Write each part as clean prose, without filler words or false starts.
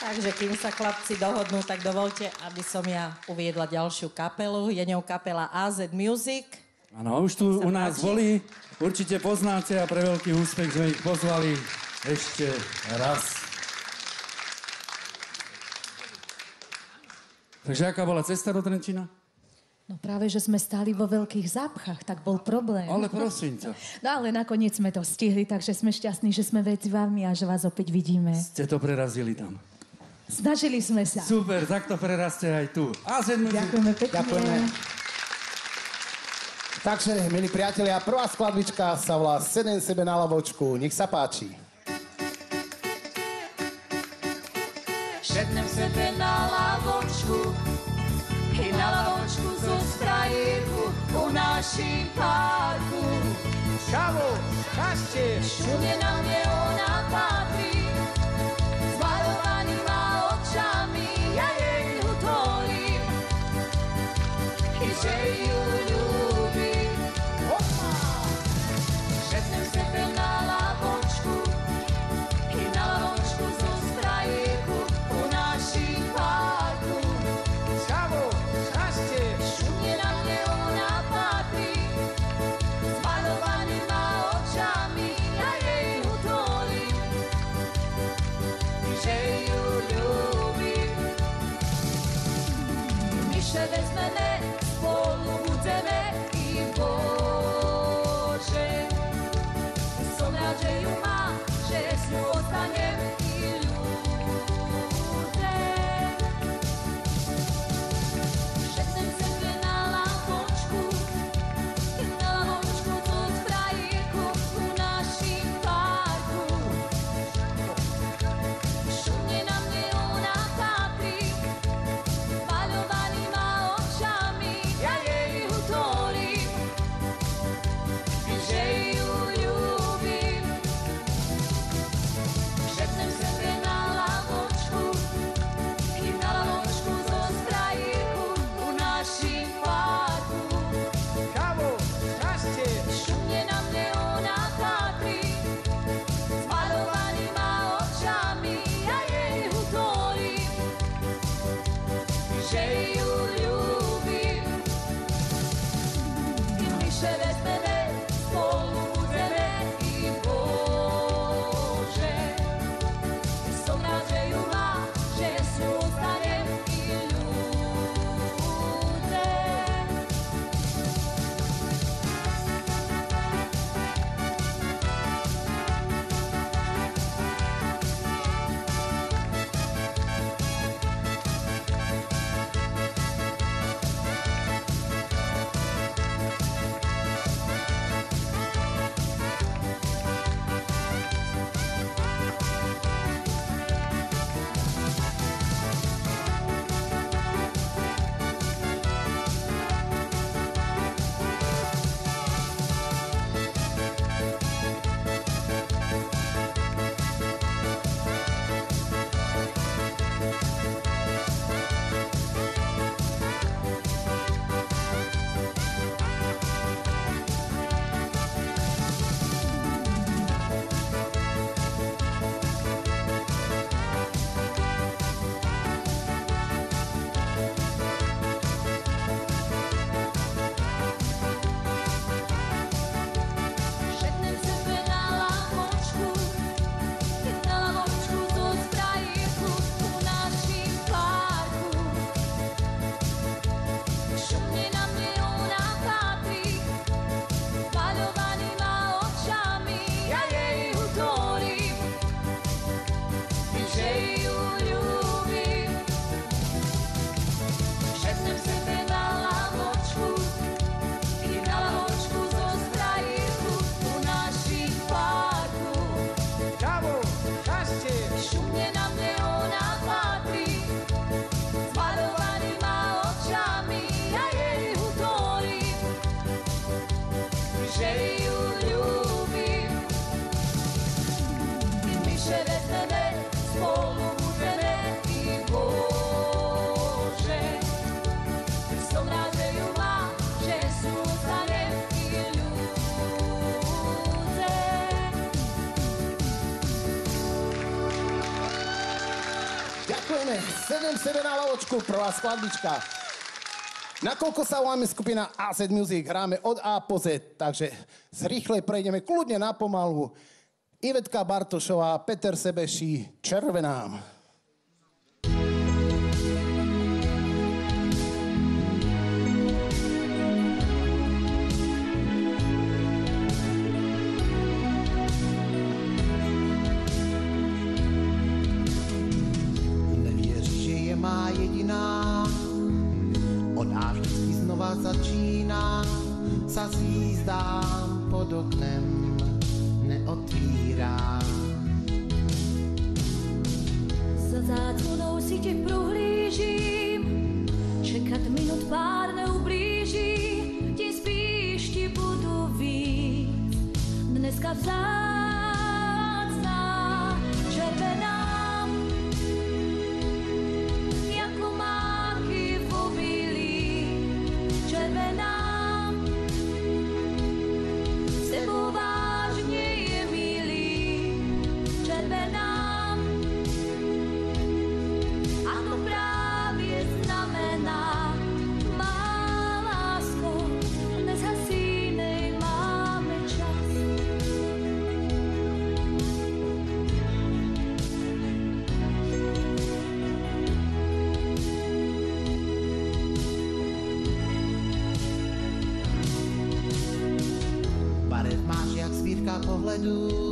Takže kým sa chlapci dohodnú, tak dovolte, aby som ja uviedla ďalšiu kapelu. Je ňou kapela AZ Music. Áno, už tu u nás boli. Určite poznáte a pre veľký úspech sme ich pozvali ešte raz. Takže aká bola cesta do Trenčína? No práve, že sme stáli vo veľkých zápchách, tak bol problém. Ale prosím ťa. No ale nakoniec sme to stihli, takže sme šťastní, že sme medzi vami a že vás opäť vidíme. Ste to prerazili tam. Snažili sme sa. Super, tak to prerazte aj tu. Ďakujeme pekne. Ďakujeme. Takže, milí priatelia, prvá skladbička sa volá Sedem sebe na lavočku. Nech sa páči. Sednem sebe na lavočku i na lavočku zo strajírku u naším parku. Čavo, šťastie. Všude na mne ona patrí, s malovanýma očami ja jej utolím, i že ju ľúbim. Sednem sebe na lavočku i na lavočku zo strajírku u naším parku. Čavo, šťastie. Všude na mne ona patrí, s malovanýma očami ja jej utolím, že ju ľúbim. My sa vezmeme, spolu budeme i Bože. Som rád, že ju mám, že s ňou ostanem i ľudem. Šetnem sebe na lavočku zo strajírku u naším parku. Šumne na mne ona patrí, s maľovanýma očami ja jej utolím, že ju ľúbim. Šetnem sebe na lavočku i na lavočku zo strajírku u naším parku. Čavo, šťastie. Šumne na mne ona patrí, s malovanýma očami ja jej utolím, že ju ľúbim. My sa vezmeme, spolu budeme i Bože. Som rád, že ju mám, že s ňou ostanem i ľudem. Šetnem sebe na lavočku zo strajírku u naším parku. Šumne na mne ona patrí, s maľovanýma očami ja jej utolím, že ju ľúbim. Šetnem sebe na lavočku i na lavočku zo strajírku u naším parku. Čavo, šťastie. Šumne na mne ona patrí, s malovanýma očami ja jej utolím, že ju ľúbim. My sa vezmeme, spolu Ďakujeme. 7 sebe na lavočku, prvá skladbička. Nakoľko sa voláme skupina AZ Music, hráme od A po Z, takže zrýchle prejdeme kľudne na pomalu. Ivetka Bartošová, Peter Sebeší, Červenám. Nevěří, že je má jediná, od A vždycky znova začíná, sa zvízdám pod oknem neotvírá. Za záclonou si tě prohlížím, čekat minut pár neublíží, ti spíš ti budu víc. Dneska vzácná, červená, jako máky v obilí, červená, s tebou vážně je milý, červená. A to právě znamená, má lásko, nezhasínej, máme čas. Barev máš jak svírka pohledu,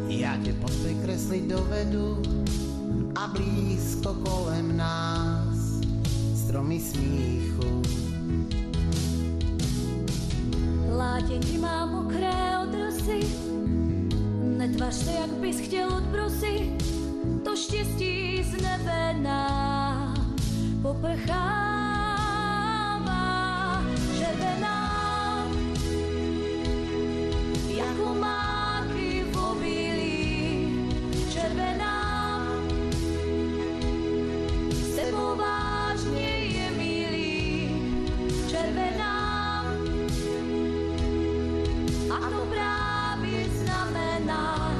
já tě postoj kreslit dovedu a blízko kolem nás stromy smíchu. Látění má mokré od rosy, netvař se, jak bys chtěl odbrosit, to štěstí z nebe nám poprchává, červená, jako máky v obilí, červená, s tebou vážně je milý, červená. A to právě znamená,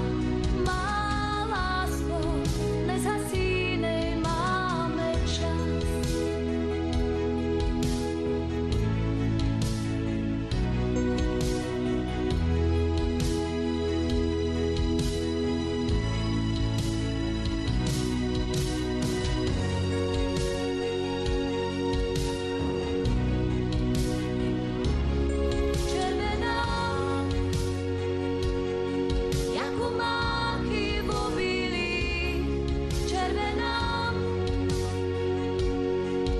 má lásko, nezhasínej, máme čas. Červená, jako máky v obilí, červená,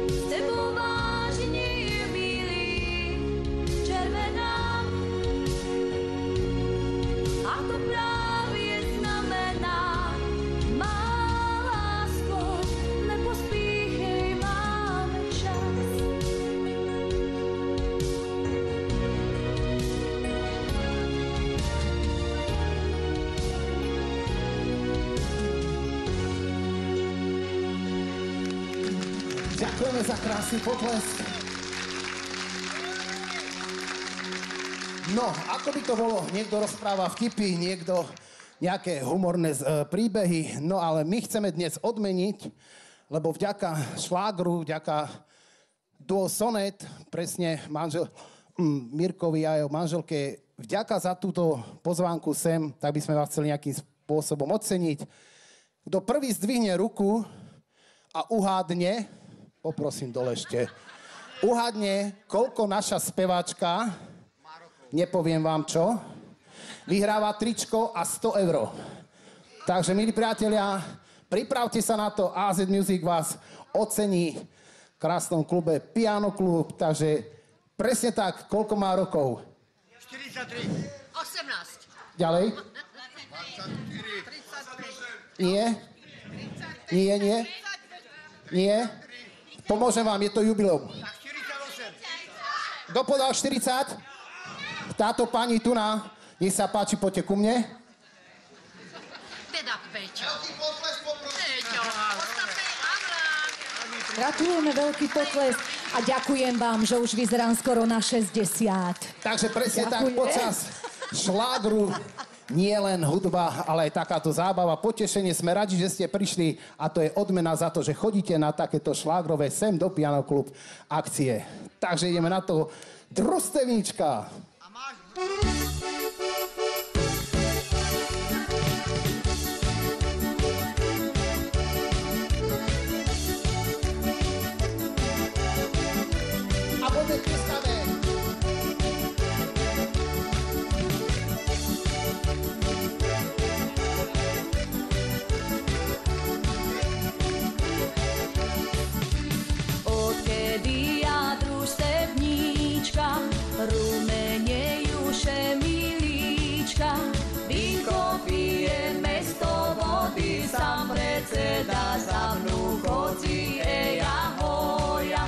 s tebou vážně je milý, červená. A to právě znamená, má lásko, nepospíchej, máme čas. Ďakujeme za krásny potlesk. No, ako by to bolo? Niekto rozpráva vtipy, niekto nejaké humorné príbehy, no ale my chceme dnes odmeniť, lebo vďaka šlágru, vďaka duo Sonet, presne Mirkovi a jeho manželke, vďaka za túto pozvánku sem, tak by sme vás chceli nejakým spôsobom oceniť. Kto prvý zdvihne ruku a uhádne, poprosím dole ešte, uhádne, koľko naša speváčka, nepoviem vám čo, vyhráva tričko a 100 €. Takže, milí priatelia, pripravte sa na to, AZ Music vás ocení v krásnom klube Piano Klub, takže presne tak, koľko má rokov? 43. 18. Ďalej? 34. Nie? Nie, nie? Nie? Pomôžem vám, je to jubileum. Tak 48. Kto podal 40? Táto pani tu na, nech sa páči, poďte ku mne. Teda, Peťo. Peťo, postavte Avrák. Gratulujeme, veľký potlesk a ďakujem vám, že už vyzerám skoro na 60. Takže presne tak, Ďakujem. počas šlágru nie len hudba, ale aj takáto zábava, potešenie. Sme radi, že ste prišli a to je odmena za to, že chodíte na takéto šlágrové sem do Piano Klub akcie. Takže ideme na to. Družstevníčka. A máš... A poďme tlieskame. Odkedy ja družstevníčka, rumenejuše milíčka, vínko pijeme sto vody, sám predseda za mnou chodí, ahoja.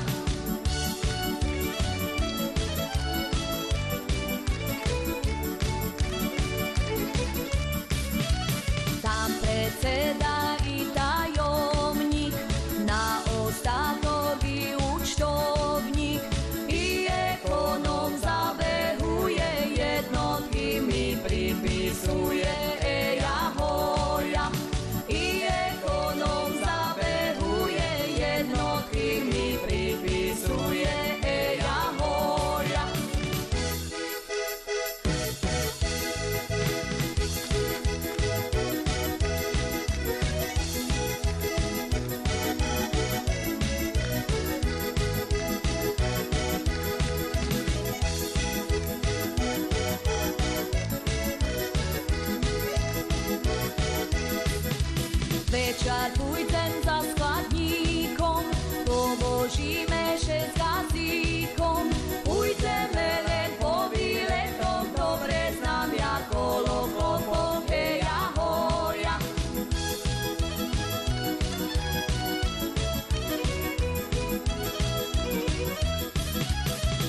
Tam predseda i tajomník, na ostatok i účtovník, i ekonom zabehuje, jednotky mi pripisuje, ahoja. I ekonom zabehuje, jednotky mi pripisuje, ahoja. Večer půjdem za skladníkom, položíme šest kazíkom, půjdeme len po výletom, dobre znám jako lokotom, ahoja.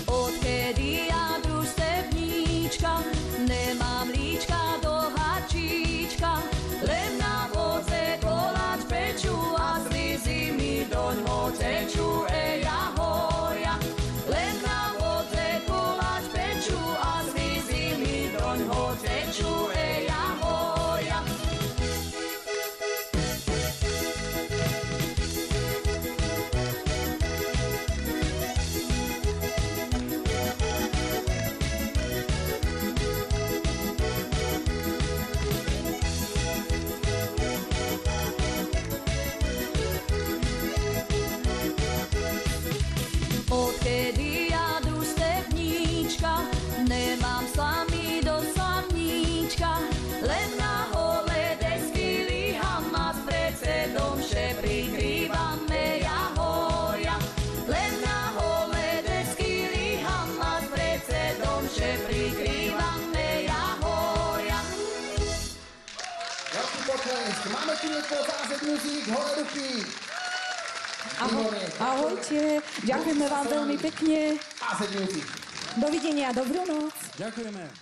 Odkedy ja družstevníčka, nemám líčka do hačíčka, len na voze koláč peču a slízy mi doňho teču, ahoja. Len na voze koláč peču a slízy mi doňho teču, ahoja. Odkedy ja družstevníčka, nemám slamy do slavníčka, len na holé desky líham a s predsedom vše prikrývame, ahoja. Len na holé desky líham a s predsedom vše prikrývame, ahoja. Veľký potlesk. Máme tu niekoho z AZ Music, hore ruky. Ahojte, ďakujeme vám veľmi pekne. AZ Music. Dovidenia, dobrú noc. Ďakujeme.